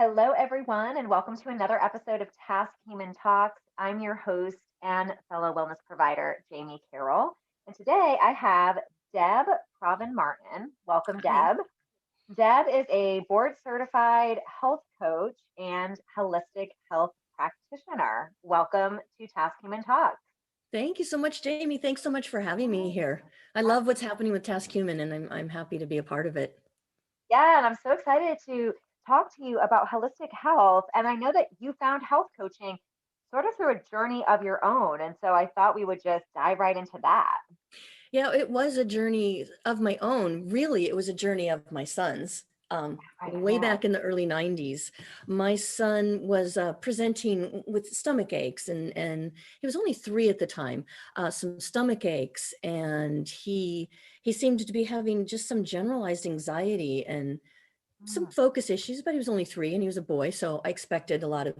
Hello, everyone, and welcome to another episode of TaskHuman Talks. I'm your host and fellow wellness provider, Jamie Carroll. And today I have Deb Provin-Martin. Welcome, Hi. Deb. Deb is a board certified health coach and holistic health practitioner. Welcome to TaskHuman Talks. Thank you so much, Jamie. Thanks so much for having me here. I love what's happening with TaskHuman, and I'm happy to be a part of it. Yeah, and I'm so excited to talk to you about holistic health. And I know that you found health coaching sort of through a journey of your own. And so I thought we would just dive right into that. Yeah, it was a journey of my own. Really, it was a journey of my son's. Right. Way back in the early 90s, my son was presenting with stomach aches, and he was only 3 at the time, some stomach aches, and he seemed to be having just some generalized anxiety and some Mm, focus issues, but he was only 3 and he was a boy. So I expected a lot of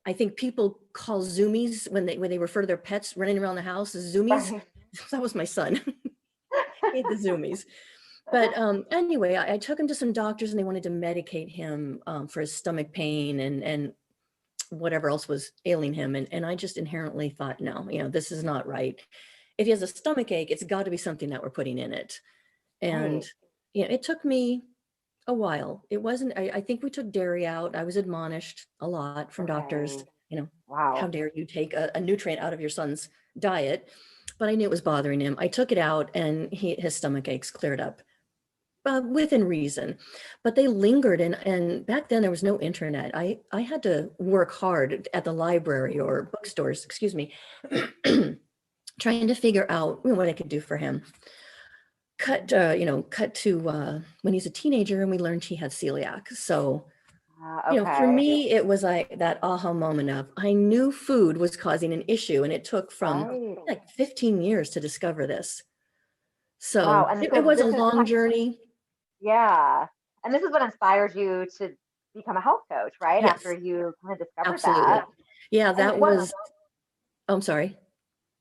I think people call zoomies when they refer to their pets running around the house as zoomies. right. That was my son. He had the zoomies. But anyway, I took him to some doctors and they wanted to medicate him for his stomach pain and whatever else was ailing him. And I just inherently thought, no, this is not right. If he has a stomach ache, it's got to be something that we're putting in it. And Right. it took me a while. It wasn't, I think we took dairy out. I was admonished a lot from doctors, Okay. how Wow. dare you take a nutrient out of your son's diet? But I knew it was bothering him. I took it out and his stomach aches cleared up within reason. But they lingered. And back then there was no internet. I had to work hard at the library or bookstores, excuse me, trying to figure out what I could do for him. Cut to when he's a teenager and we learned he had celiac. So, for Okay. me, it was like that aha moment of I knew food was causing an issue, and it took from Right. like 15 years to discover this. Wow. So And it so was a this is long journey. yeah. And this is what inspired you to become a health coach, right? After Yes, you kind of discovered absolutely. that. Yeah, And that was, I'm sorry.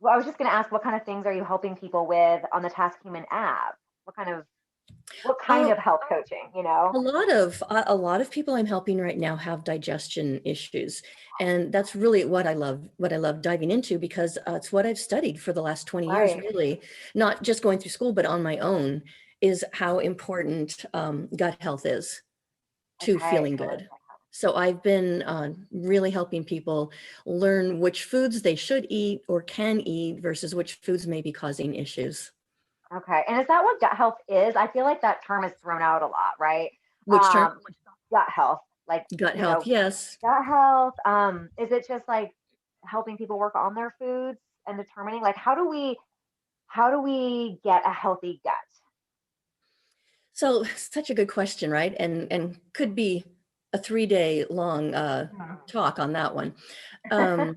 well, I was just going to ask, what kind of things are you helping people with on the Task Human app? What kind Oh, of health coaching, you know? a lot of people I'm helping right now have digestion issues, and that's really what I love diving into, because it's what I've studied for the last 20 years, Right. really, not just going through school but on my own, is how important gut health is to Okay. feeling good. So I've been really helping people learn which foods they should eat or can eat versus which foods may be causing issues. Okay. And is that what gut health is? I feel like that term is thrown out a lot, right? Which term? Um, Gut health, like, Gut health, yes. gut health. Is it just like helping people work on their foods and determining like how do we get a healthy gut? So such a good question, right? And could be a 3-day long talk on that one. Um,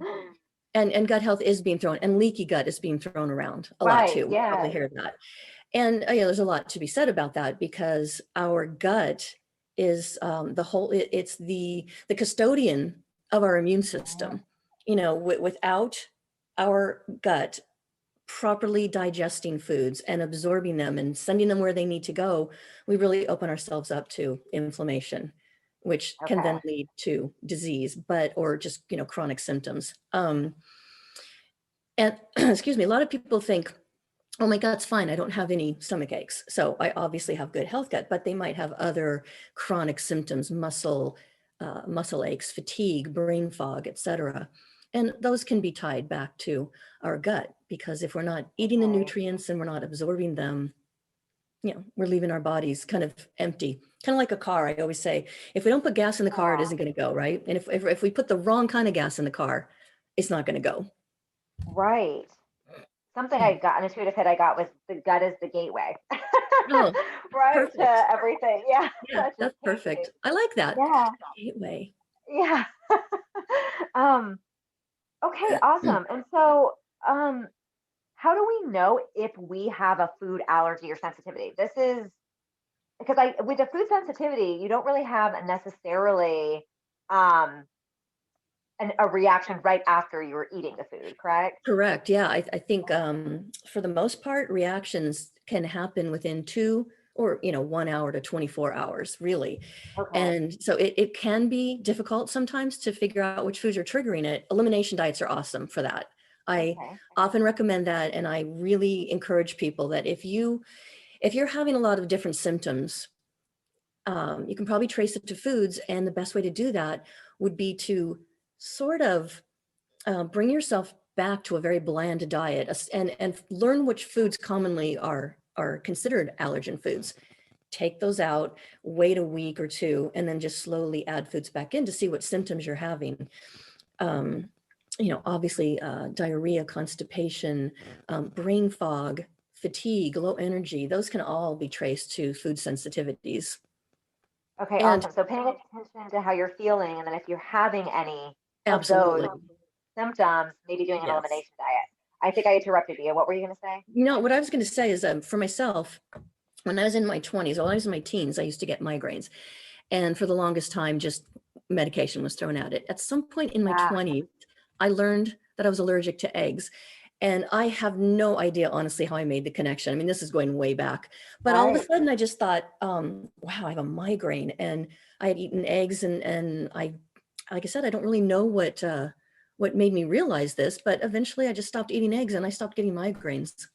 and gut health is being thrown, and leaky gut is being thrown around a lot Right. too. We probably Yes. hear that. And there's a lot to be said about that, because our gut is it's the custodian of our immune system. Without our gut properly digesting foods and absorbing them and sending them where they need to go, we really open ourselves up to inflammation, which can then Okay. lead to disease, or just, chronic symptoms. And excuse me, a lot of people think, oh, my gut's fine, I don't have any stomach aches. So I obviously have good health gut, but they might have other chronic symptoms, muscle aches, fatigue, brain fog, etc. And those can be tied back to our gut, because if we're not eating the Okay. nutrients and we're not absorbing them, we're leaving our bodies kind of empty. Kind of like a car. I always say, if we don't put gas in the car, it isn't going to go, right? And if we put the wrong kind of gas in the car, it's not going to go. Right. Something I got, an intuitive hit I got was the gut is the gateway. Oh, Right, perfect. to everything. Yeah. Yeah, That's just that's gateway. perfect. I like that. Yeah. Gateway. Yeah. um, okay, awesome. And so, um, how do we know if we have a food allergy or sensitivity? This is because I with the food sensitivity, you don't really have necessarily um a reaction right after you were eating the food, correct? Correct. Yeah, I think for the most part, reactions can happen within 2 or, 1 hour to 24 hours, really. Okay. And so it can be difficult sometimes to figure out which foods are triggering it. Elimination diets are awesome for that. I Okay. often recommend that. And I really encourage people that if you're having a lot of different symptoms, you can probably trace it to foods. And the best way to do that would be to sort of bring yourself back to a very bland diet, and learn which foods commonly are considered allergen foods. Take those out, wait a week or two, and then just slowly add foods back in to see what symptoms you're having. Um, Obviously, diarrhea, constipation, brain fog, fatigue, low energy, those can all be traced to food sensitivities. Okay, And awesome. So paying attention to how you're feeling, and then if you're having any of those absolutely, symptoms, maybe doing an yes. elimination diet. I think I interrupted you. What were you going to say? What I was going to say is, for myself, when I was in my 20s, while I was in my teens, I used to get migraines. And for the longest time, just medication was thrown at it. At some point in my Yeah. 20s, I learned that I was allergic to eggs. And I have no idea, honestly, how I made the connection. I mean, this is going way back. But all of a Right. sudden, I just thought, wow, I have a migraine. And I had eaten eggs. And like I said, I don't really know what made me realize this. But eventually, I just stopped eating eggs and I stopped getting migraines.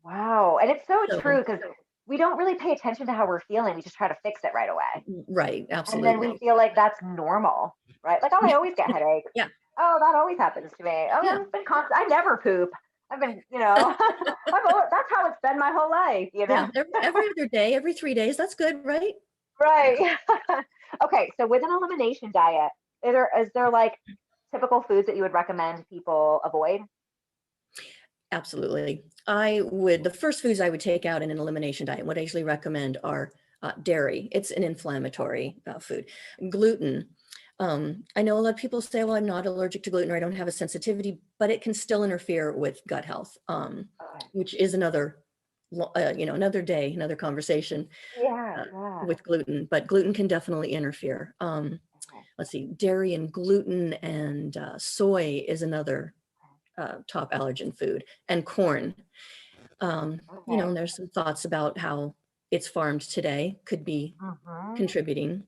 Wow. And it's so So, true because we don't really pay attention to how we're feeling. We just try to fix it right away. right, And then we absolutely. feel like that's normal, right? Like, oh, I always get headaches. Yeah, Oh, that always happens to me. Oh, yeah. I've been constant. I never poop. I've been, that's how it's been my whole life. Yeah, every other day, every 3 days, that's good, right? Right. Okay. So with an elimination diet, is there like typical foods that you would recommend people avoid? Absolutely. The first foods I would take out in an elimination diet, what I usually recommend are dairy. It's an inflammatory food. Gluten. I know a lot of people say, well, I'm not allergic to gluten or I don't have a sensitivity, but it can still interfere with gut health, Okay. which is another day, another conversation Yeah. uh, Yeah. with gluten, but gluten can definitely interfere. Okay. Let's see, dairy and gluten and soy is another top allergen food, and corn. And Okay. there's some thoughts about how it's farmed today could be Mm-hmm. contributing.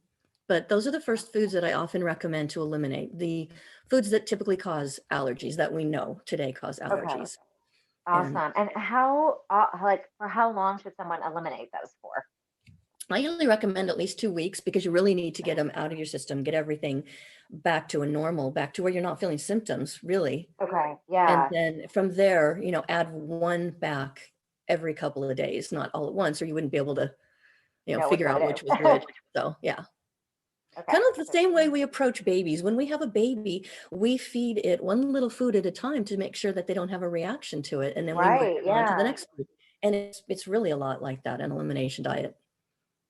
But those are the first foods that I often recommend to eliminate. The foods that typically cause allergies that we know today cause Okay. allergies. And Awesome. And like, for how long should someone eliminate those for? I usually recommend at least 2 weeks because you really need to get them out of your system, get everything back to a normal, back to where you're not feeling symptoms, really. Okay. And Yeah. then from there, add one back every couple of days, not all at once, or you wouldn't be able to, Know which figure one out it which was is. which. So yeah, Okay. kind of the same way we approach babies. When we have a baby, we feed it one little food at a time to make sure that they don't have a reaction to it, and then we move Right. on to the Yeah. next food. And it's really a lot like that, an elimination diet.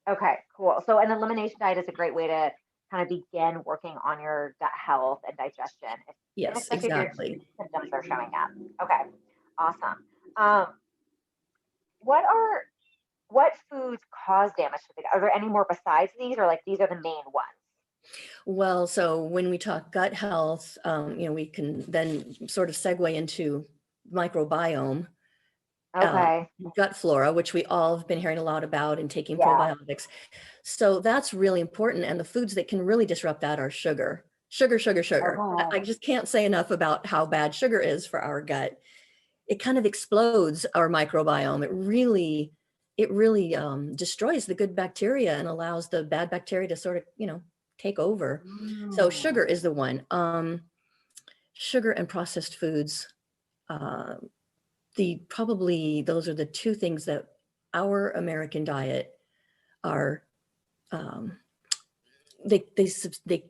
Okay, cool. So an elimination diet is a great way to kind of begin working on your gut health and digestion, and Yes, especially if your exactly. symptoms are showing up. Okay, awesome. Um, what are what foods cause damage to the gut? Are there any more besides these, or like these are the main ones? Well, so when we talk gut health, we can then sort of segue into microbiome, uh, Okay. gut flora, which we all have been hearing a lot about, and taking Yeah. probiotics. So that's really important. And the foods that can really disrupt that are sugar, sugar, sugar, sugar. I Okay. just can't say enough about how bad sugar is for our gut. It kind of explodes our microbiome. It really destroys the good bacteria and allows the bad bacteria to sort of, take over. So sugar Mm, is the one. Sugar and processed foods. Uh, probably those are the two things that our American diet are. Um, they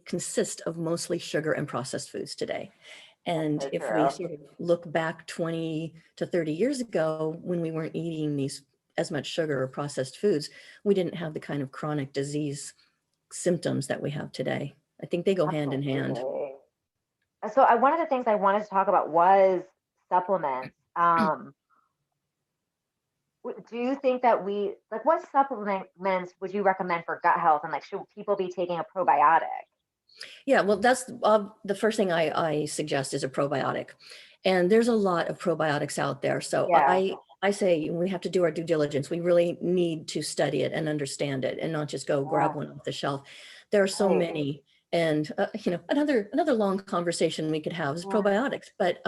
consist of mostly sugar and processed foods today. that's And so if we true. sort of look back 20 to 30 years ago, when we weren't eating these as much sugar or processed foods, we didn't have the kind of chronic disease symptoms that we have today. I think they go hand in hand. Absolutely. So one of the things I wanted to talk about was supplements. Do you think that what supplements would you recommend for gut health, and like should people be taking a probiotic? Yeah, well, that's the first thing I suggest is a probiotic. And there's a lot of probiotics out there. So Yeah. I say we have to do our due diligence. We really need to study it and understand it and not just go grab Yeah. one off the shelf. There are so Right. many. And, another long conversation we could have is Yeah. probiotics. But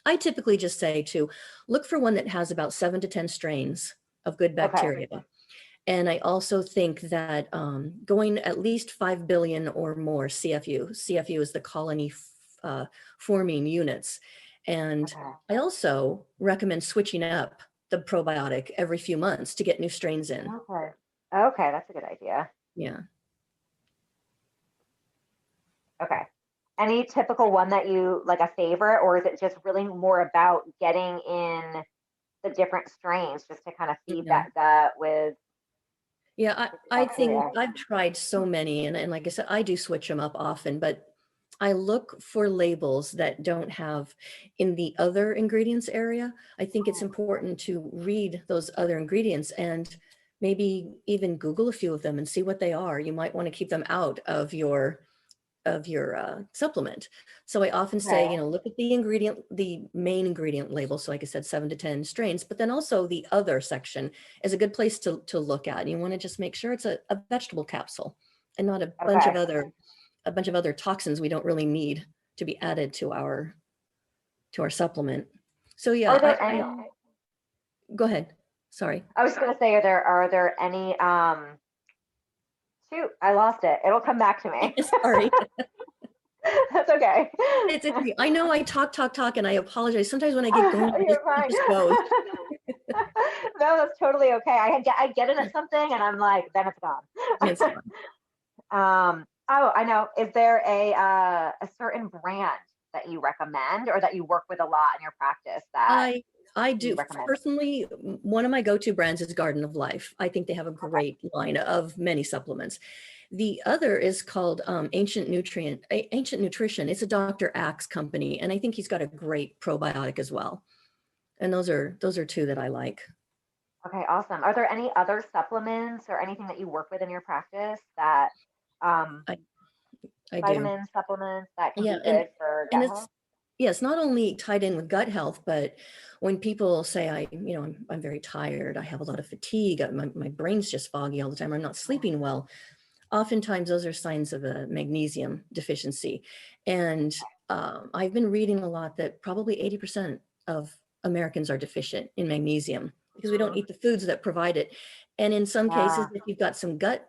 I typically just say to look for one that has about 7 to 10 strains of good Okay. bacteria. And I also think that going at least 5 billion or more CFU is the colony forming units. And Okay. I also recommend switching up the probiotic every few months to get new strains in. Okay. Okay. That's a good idea. Yeah. Okay. Any typical one that you like, a favorite, or is it just really more about getting in the different strains just to kind of feed Yeah. that gut with Yeah, different I think bacteria? I've tried so many, and like I said, I do switch them up often, but I look for labels that don't have in the other ingredients area. I think it's important to read those other ingredients and maybe even Google a few of them and see what they are. You might want to keep them out of your supplement. So I often say, Okay. look at the main ingredient label. So like I said, 7 to 10 strains, but then also the other section is a good place to look at. You want to just make sure it's a vegetable capsule and not Okay. a bunch of other toxins we don't really need to be added to our supplement. So yeah, Are there any? go ahead. Sorry. I was going to say, are there any? Shoot, I lost it. It'll come back to me. Sorry. That's okay. It's I know I talk, and I apologize. Sometimes when I get going, You're it fine. just goes. No, that's totally okay. I get into something and I'm like, then it's gone. It's fine. Oh, I know. Is there a certain brand that you recommend or that you work with a lot in your practice that I you do recommend? personally. One of my go-to brands is Garden of Life. I think they have a Okay. great line of many supplements. The other is called Ancient Nutrition. It's a Dr. Axe company, and I think he's got a great probiotic as well. And those are two that I like. Okay, awesome. Are there any other supplements or anything that you work with in your practice that um, I I do. vitamin supplements that can Yeah, be good for and gut health? it's not only tied in with gut health, but when people say I'm very tired, I have a lot of fatigue, my brain's just foggy all the time, I'm not sleeping well. Oftentimes those are signs of a magnesium deficiency. And I've been reading a lot that probably 80% of Americans are deficient in magnesium because we don't Mhm. eat the foods that provide it. And in some cases, Yeah, if you've got some gut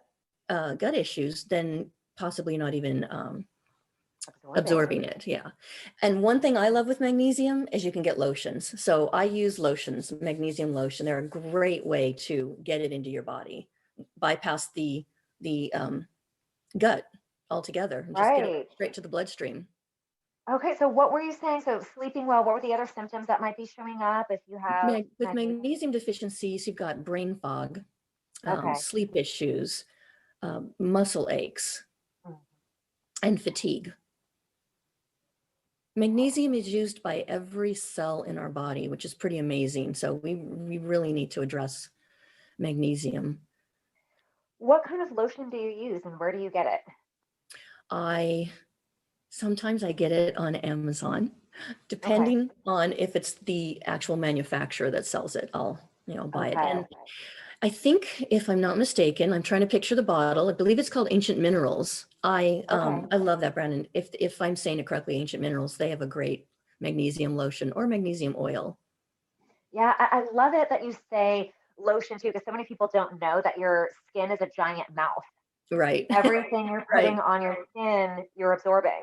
issues, then possibly not even absorbing. absorbing it. Yeah. And one thing I love with magnesium is you can get lotions. So I use lotions, magnesium lotion. They're a great way to get it into your body, bypass the gut altogether, and just get it Right. straight to the bloodstream. Okay, so what were you saying? So sleeping well, what were the other symptoms that might be showing up if you have With magnesium? magnesium deficiencies, you've got brain fog, Okay. sleep issues, muscle aches, Mm. and fatigue. Magnesium is used by every cell in our body, which is pretty amazing. So we really need to address magnesium. What kind of lotion do you use and where do you get it? I Sometimes I get it on Amazon, Okay. depending on if it's the actual manufacturer that sells it. I'll buy it. Okay. And I think, if I'm not mistaken, I'm trying to picture the bottle. I believe it's called Ancient Minerals. Okay. I love that brand. And if I'm saying it correctly, Ancient Minerals, they have a great magnesium lotion or magnesium oil. Yeah, I love it that you say lotion too, because so many people don't know that your skin is a giant mouth. Right. Everything you're putting Right. on your skin, you're absorbing.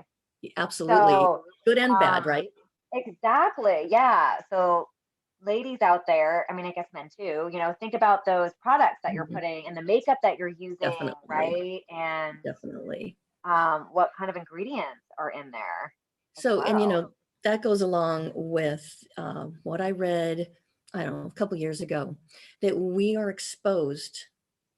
Absolutely. So, Good and bad, um, right? exactly. Yeah. So, ladies out there, I mean, I guess men too, think about those products that you're Mhm. putting and the makeup that you're using, Definitely. right? And Definitely. what kind of ingredients are in there as So, and well. that goes along with what I read, I don't know, a couple years ago, that we are exposed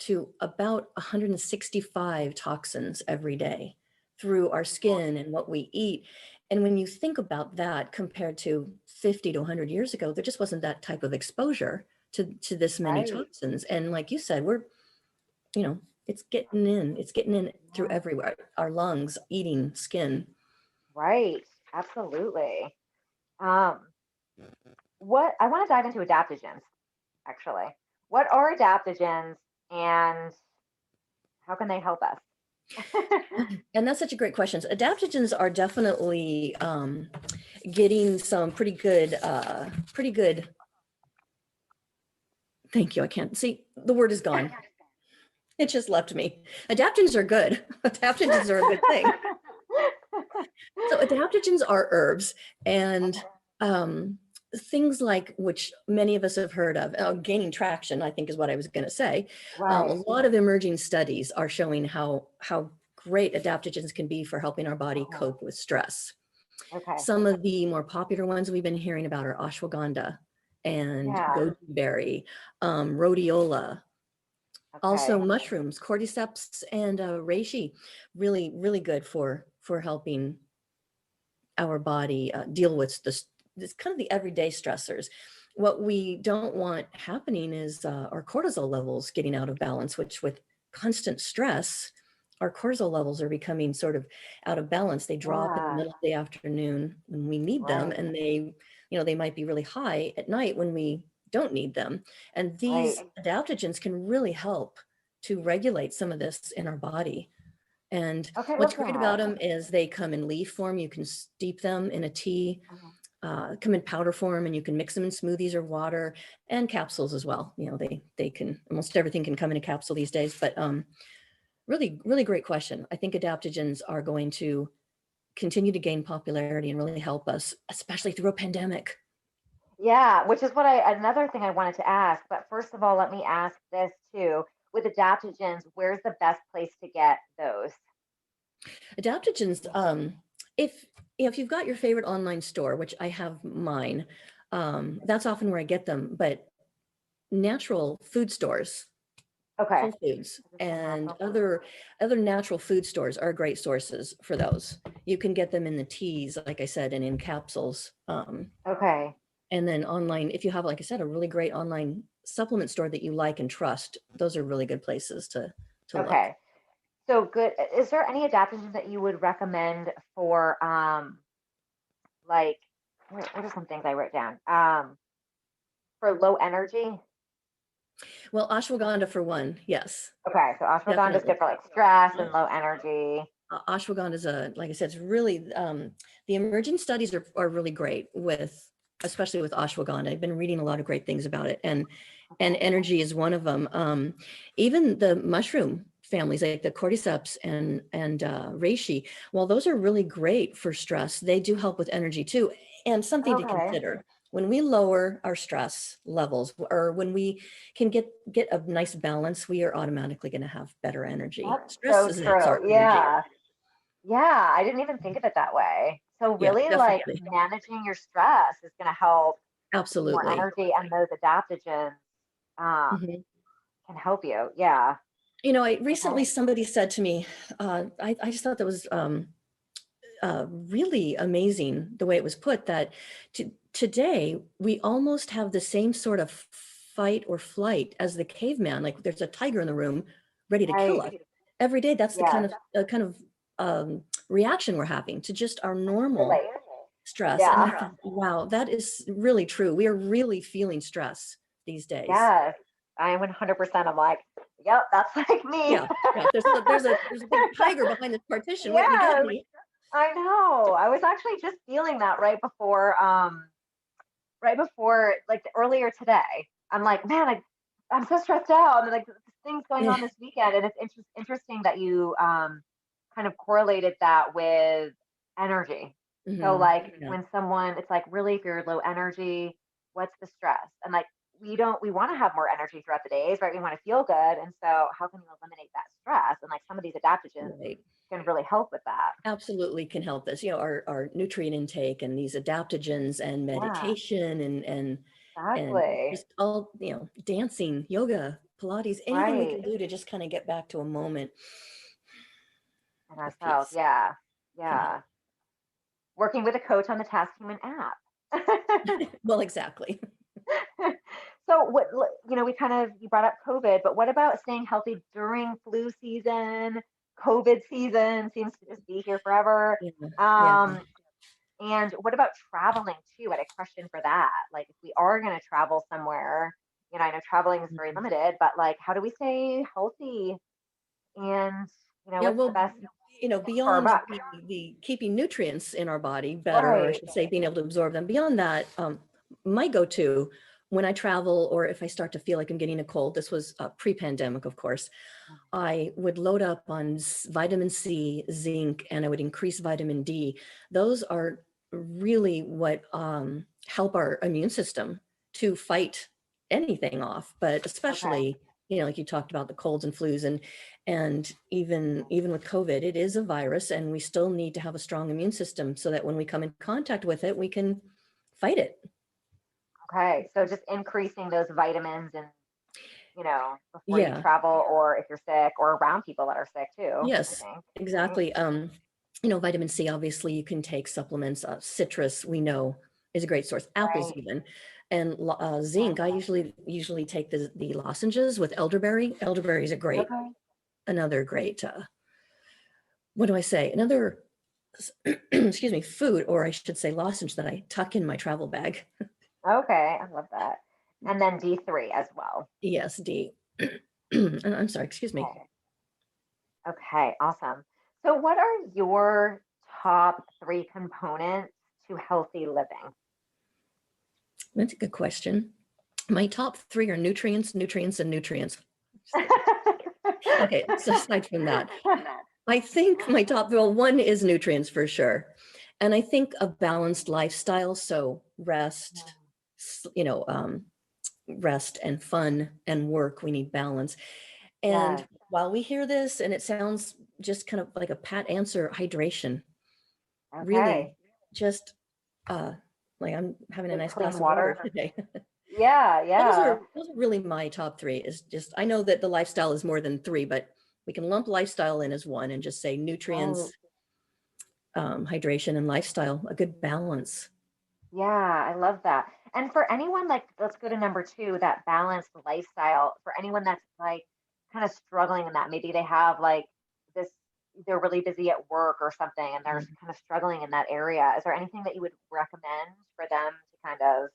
to about 165 toxins every day through our skin and what we eat. And when you think about that compared to 50 to 100 years ago, there just wasn't that type of exposure to this many Right. toxins. And like you said, you know, it's getting in through Yeah. everywhere, our lungs, eating, skin. Right. Absolutely. Um, what I want to dive into adaptogens. actually. What are adaptogens and how can they help us? And that's such a great question. Adaptogens are definitely getting some pretty good. Thank you. I can't see, the word is gone. It just left me. Adaptogens are good. Adaptogens are a good thing. So adaptogens are herbs, and things like, which many of us have heard of, gaining traction, I think is what I was going to say. A Right. lot of emerging studies are showing how great adaptogens can be for helping our body Uh-huh. cope with stress. Okay. Some of the more popular ones we've been hearing about are ashwagandha and Yeah. goji berry, rhodiola, also Okay. mushrooms, cordyceps and reishi, really good for helping our body deal with this kind of the everyday stressors. What we don't want happening is our cortisol levels getting out of balance, which with constant stress, our cortisol levels are becoming sort of out of balance. They drop in the Yeah. middle of the afternoon when we need them, Right. and they might be really high at night when we don't need them. And Right. these adaptogens can really help to regulate some of this in our body. And Okay, what's love great about that. them is they come in leaf form. You can steep them in a tea, Mhm. come in powder form, and you can mix them in smoothies or water, and capsules as well. They can, almost everything can come in a capsule these days, but really great question. I think adaptogens are going to continue to gain popularity and really help us, especially through a pandemic. Yeah, which is what another thing I wanted to ask. But first of all, let me ask this too. With adaptogens, where's the best place to get those? Adaptogens, if you've got your favorite online store, which I have mine, that's often where I get them. But natural food stores, Okay. Whole Foods, Just some and natural food. other natural food stores are great sources for those. You can get them in the teas, like I said, and in capsules. Okay. And then online, if you have, like I said, a really great online supplement store that you like and trust, those are really good places to look. Okay. So good. Is there any adaptogens that you would recommend for like what are some things I wrote down? For low energy? Well, ashwagandha for one, yes, Okay, so ashwagandha is definitely. good for like stress and low energy. Ashwagandha is like I said, it's really, the emerging studies are really great with, especially with ashwagandha. I've been reading a lot of great things about it, and Okay. energy is one of them. Even the mushroom families like the cordyceps and reishi, while those are really great for stress, they do help with energy too. And something to Okay. consider, when we lower our stress levels, or when we can get a nice balance, we are automatically going to have better energy. That's Stress so is our true. energy. Yeah. Yeah, I didn't even think of it that way. So Yeah, really like definitely. managing your stress is going to help give you more Absolutely. energy and those adaptogens um Mhm. can help you. Yeah. I Okay. recently, somebody said to me, I just thought that was really amazing the way it was put, that today we almost have the same sort of fight or flight as the caveman. Like there's a tiger in the room ready to kill Right. us every day. That's the Yes. reaction we're having to just our I can normal relate. stress. And I Yeah. thought, wow, that is really true. We are really feeling stress these days. Yes. I am 100%. I'm like, yep, that's like me. Yeah, yeah. There's a big tiger behind this partition waiting to get Yes, me. I know. I was actually just feeling that right before like earlier today. I'm like, man, I'm so stressed out. And like this thing's going on this weekend. And it's interesting that you kind of correlated that with energy. So Hmm. like Yeah, when someone, it's like really if you're low energy, what's the stress? And like we want to have more energy throughout the days, right? We want to feel good. And so how can you eliminate that stress? And like some of these adaptogens right. can really help with that. Absolutely can help us. Our nutrient intake and these adaptogens and Yeah, meditation and exactly. just all, dancing, yoga, Pilates, anything we Right. can do to just kind of get back to a moment And of ourselves. peace Yeah. can help. Yeah. Working with a coach on the TaskHuman app. Well, exactly. So we kind of you brought up COVID, but what about staying healthy during flu season? COVID season seems to just be here forever. Yeah, yeah. Um, and what about traveling too? I had a question for that. Like if we are going to travel somewhere, I know traveling is very limited, but like, how do we stay healthy and, Yeah, what's the well, best for our beyond buck? the keeping nutrients in our body better, or I Right. should say being able to absorb them, beyond that, my go-to when I travel or if I start to feel like I'm getting a cold, this was pre-pandemic, of course, I would load up on vitamin C, zinc, and I would increase vitamin D. Those are really what help our immune system to fight anything off, but Okay. especially, like you talked about the colds and flus, and even with COVID, it is a virus, and we still need to have a strong immune system so that when we come in contact with it, we can fight it. Okay. So just increasing those vitamins and, before you Yeah. travel or if you're sick or around people that are sick too, I Yes, think. Right. exactly. Vitamin C, obviously you can take supplements. Citrus, we know, is a great source. Apples Right. even. And Yeah. zinc, I usually take the lozenges with elderberry. Elderberry is Okay. another great, what do I say? Another, excuse me, food, or I should say lozenge that I tuck in my travel bag. Okay. I love that. And then D3 as well. Yes, D. I'm sorry, excuse me. Okay. Okay. Awesome. So what are your top three components to healthy living? That's a good question. My top three are nutrients, nutrients, and nutrients. Just kidding. Okay, so aside from that, I think my top, well, one is nutrients for sure. And I think a balanced lifestyle. So rest, s- you know, um, rest and fun and work, we need balance. And Yes. while we hear this and it sounds just kind of like a pat answer, hydration, really Okay. just uh, like I'm having a Like nice clean glass of water water. today. Yeah. Those Yeah. are those are really my top three. Is just I know that the lifestyle is more than three, but we can lump lifestyle in as one and just say Right. nutrients, hydration, and lifestyle, a good balance. Yeah, I love that. And for anyone like, let's go to number two, that balanced lifestyle. For anyone that's like kind of struggling in that, maybe they have like this, they're really busy at work or something, and they're Mhm. kind of struggling in that area. Is there anything that you would recommend for them to kind of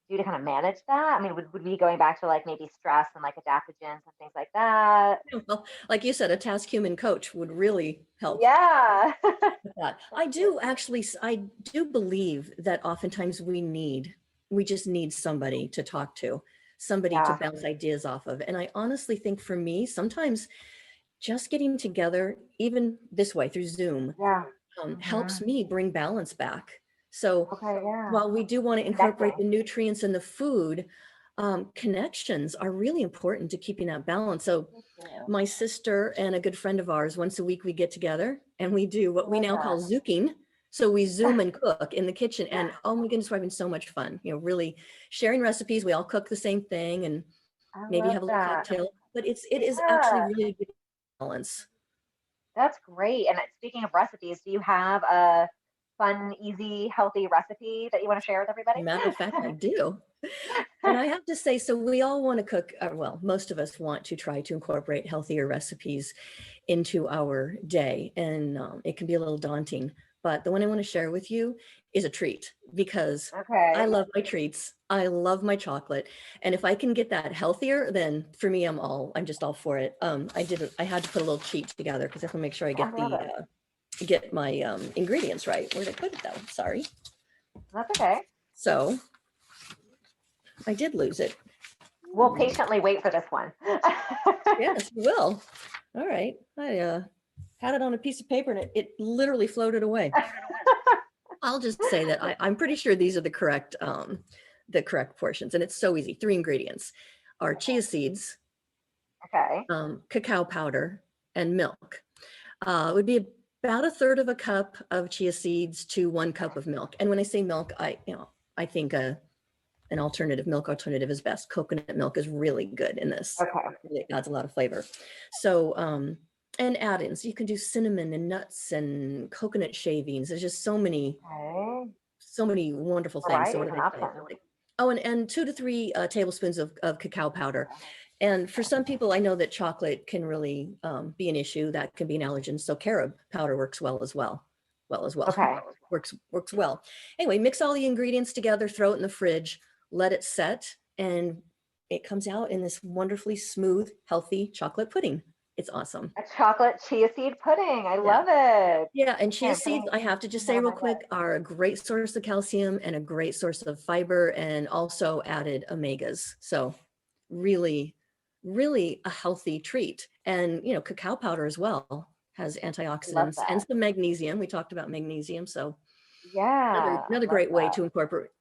do to kind of manage that? I mean, would we be going back to like maybe stress and like adaptogens and things like that? Well, like you said, a TaskHuman coach would really help Yeah. with that. I do believe that oftentimes we just need somebody to talk to, somebody to Yeah. bounce ideas off of. And I honestly think for me, sometimes just getting together, even this way through Zoom, Yeah. helps Hmm. me bring balance back. So Okay. Yeah. while we do want to incorporate Connecting. the nutrients in the food, connections are really important to keeping that balance. So Me too. my sister and a good friend of ours, once a week we get together and we do I what we love now call that. zooking. So we Zoom and cook in the kitchen, and oh my goodness, we're having so much fun. Really sharing recipes. We all cook the same thing and I maybe love have a little that. cocktail. But it is actually Yeah. really good balance. That's great. And speaking of recipes, do you have a fun, easy, healthy recipe that you want to share with everybody? Matter of fact, I do. And I have to say, so we all want to cook, well, most of us want to try to incorporate healthier recipes into our day. And it can be a little daunting, but the one I want to share with you is a treat because I Okay. love my treats. I love my chocolate. And if I can get that healthier, then for me, I'm just all for it. I had to put a little cheat together because I have to make sure I I love it. get my ingredients right. Where did I put it though? Sorry. That's okay. So I did lose it. We'll patiently wait for this one. Yes, you will. All right. I had it on a piece of paper and it literally floated away. I'll just say that I'm pretty sure these are the correct portions, and it's so easy. Three ingredients are chia seeds, Okay. cacao powder, and milk. It would be about a third of a cup of chia seeds to 1 cup of milk. And when I say milk, I think an alternative milk alternative is best. Coconut milk is really good in this. Okay. It adds a lot of flavor. So, and add-ins, you can do cinnamon and nuts and coconut shavings. There's just Okay. so many wonderful things. So Varieties what and did I say? options. Like, oh, and 2 to 3 tablespoons of cacao powder. And for some people, I know that chocolate can really be an issue. That can be an allergen. So carob powder works well as well. Okay. Works well. Anyway, mix all the ingredients together, throw it in the fridge, let it set, and it comes out in this wonderfully smooth, healthy chocolate pudding. It's awesome. A chocolate chia seed pudding. I Yeah. love it. Yeah, and Okay, chia seeds, I have to just putting that say on real my list. quick, are a great source of calcium and a great source of fiber, and also added omegas. So really, really a healthy treat. And, cacao powder as well has I love antioxidants and that. some magnesium. We talked about magnesium. So another, Yeah, I another love great way that. to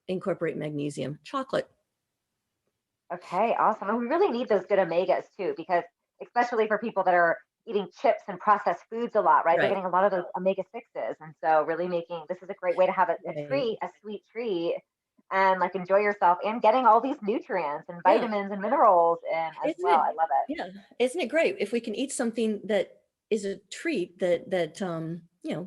incorporate magnesium. Chocolate. Okay, awesome. And we really need those good omegas too, because especially for people that are eating chips and processed foods a lot, right? They're Right. getting a lot of those omega 6s. And so really making this is a great way to have a Right. treat, a sweet treat, and like enjoy yourself and getting all these nutrients and Yeah. vitamins and minerals in as Isn't well. it? I love it. Yeah. Isn't it great if we can eat something that is a treat that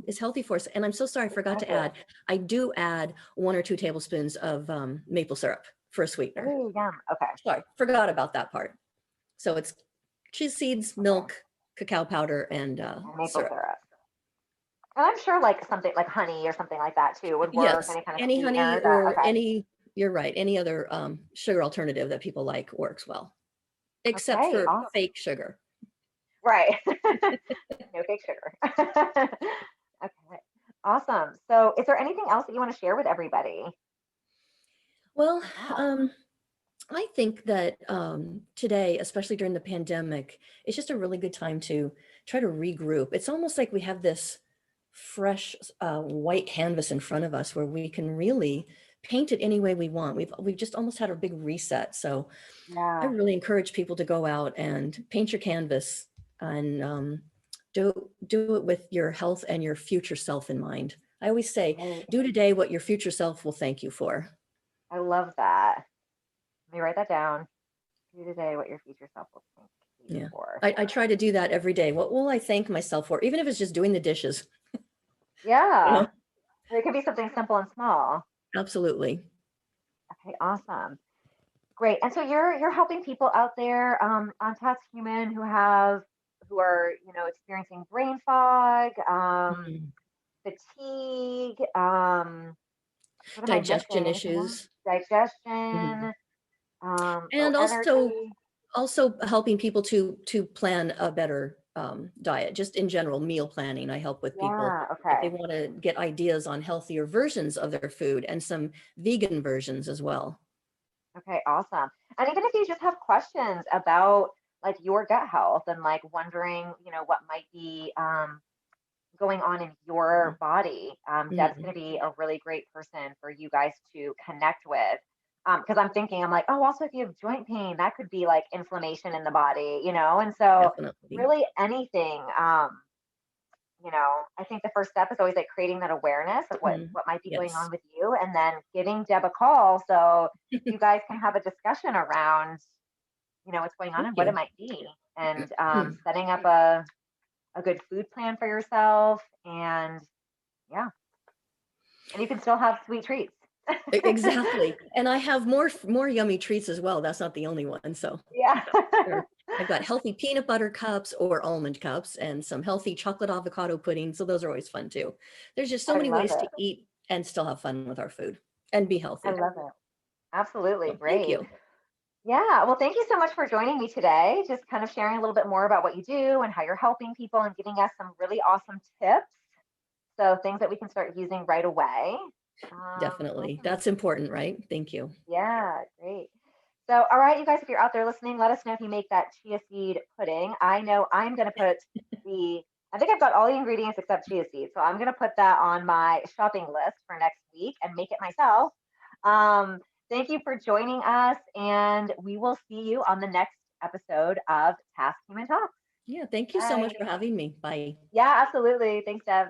is healthy for us? And I'm so sorry, I forgot to Exactly. add, I do add 1 or 2 tablespoons of maple syrup for a sweetener. Oh, yum. Okay. Sorry, forgot about that part. So it's chia seeds, Okay. milk, cacao powder, and And maple syrup. syrup. And I'm sure like something like honey or something like that too would work. Yes, Any kind of any honey sweetener that or okay. you're right, any other sugar alternative that people like works well, except Okay, for awesome. fake sugar. Right. No fake sugar. Okay. Awesome. So is there anything else that you want to share with everybody? Well, Yeah. um, I think that today, especially during the pandemic, it's just a really good time to try to regroup. It's almost like we have this fresh white canvas in front of us where we can really paint it any way we want. We've just almost had a big reset. So I Yeah. really encourage people to go out and paint your canvas and do it with your health and your future self in mind. I always say, Right. do today what your future self will thank you for. I love that. Let me write that down. Do today what your future self will thank you Yeah. for. I try to do that every day. What will I thank myself for? Even if it's just doing the dishes, you Yeah. know? It can be something simple and small. Absolutely. Okay, awesome. Great. And so you're helping people out there on TaskHuman who are, experiencing brain fog, Mm. fatigue, what am I Digestion missing? Anything else? issues. Mhm. Digestion, low And energy. also helping people to plan a better diet, just in general, meal planning. I help with people Yeah, if they okay. want to get ideas on healthier versions of their food and some vegan versions as well. Okay, awesome. And even if you just have questions about like your gut health and like wondering, what might be going on in your body, Deb's Mhm. going to be a really great person for you guys to connect with. Because I'm thinking, I'm like, oh, also if you have joint pain, that could be like inflammation in the body. And so Definitely. really anything, I think the first step is always like creating that awareness of what Mhm. what might be going Yes. on with you, and then giving Deb a call so you guys can have a discussion around, what's going on Thank and what it you. might be, and Mm. setting up a good food plan for yourself, and yeah, and you can still have sweet treats. Exactly. And I have more yummy treats as well. That's not the only one. So Yeah. sure. I've got healthy peanut butter cups or almond cups and some healthy chocolate avocado pudding. So those are always fun too. There's just so I many love ways it. to eat and still have fun with our food and be I healthy. love it. Absolutely So thank great. you. Yeah. Well, thank you so much for joining me today. Just kind of sharing a little bit more about what you do and how you're helping people and giving us some really awesome tips. So things that we can start using right away. Definitely. Awesome. That's important, right? Thank you. Yeah, great. So, all right, you guys, if you're out there listening, let us know if you make that chia seed pudding. I know I'm going to put I think I've got all the ingredients except chia seeds. So I'm going to put that on my shopping list for next week and make it myself. Um, Thank you for joining us, and we will see you on the next episode of Task Human Talks. Yeah. Thank you so Bye. much for having me. Bye. Yeah, absolutely. Thanks, Deb.